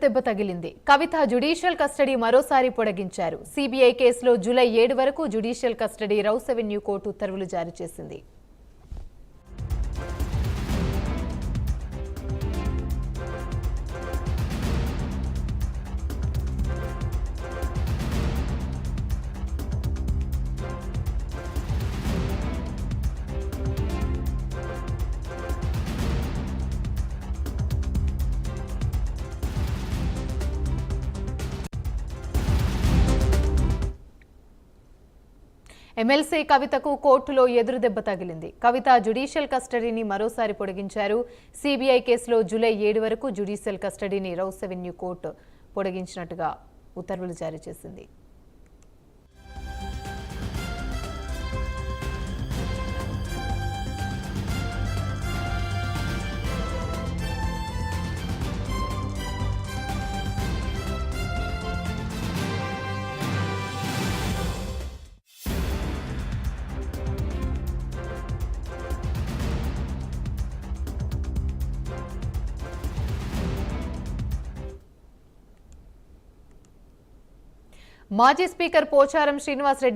దెబ్బ తగిలింది. కవిత judicial custody మరోసారి పొడిగించారు. సిబిఐ కేసులో జూలై 7 వరకు judicial custody rows avenue court ఉత్తర్వులు జారీ చేసింది. ఎమ్మెల్సీ కవితకు కోర్టులో ఎదురుదెబ్బ తగిలింది. కవిత జ్యుడిషియల్ కస్టడీని మరోసారి పొడిగించారు. సిబిఐ కేసులో జూలై 7 వరకు జ్యుడిషియల్ కస్టడీని రౌస్ అవెన్యూ కోర్టు పొడిగించినట్టుగా ఉత్తర్వులు జారీ చేసింది. మాజీ స్పీకర్ పోచారం శ్రీనివాస్ రెడ్డి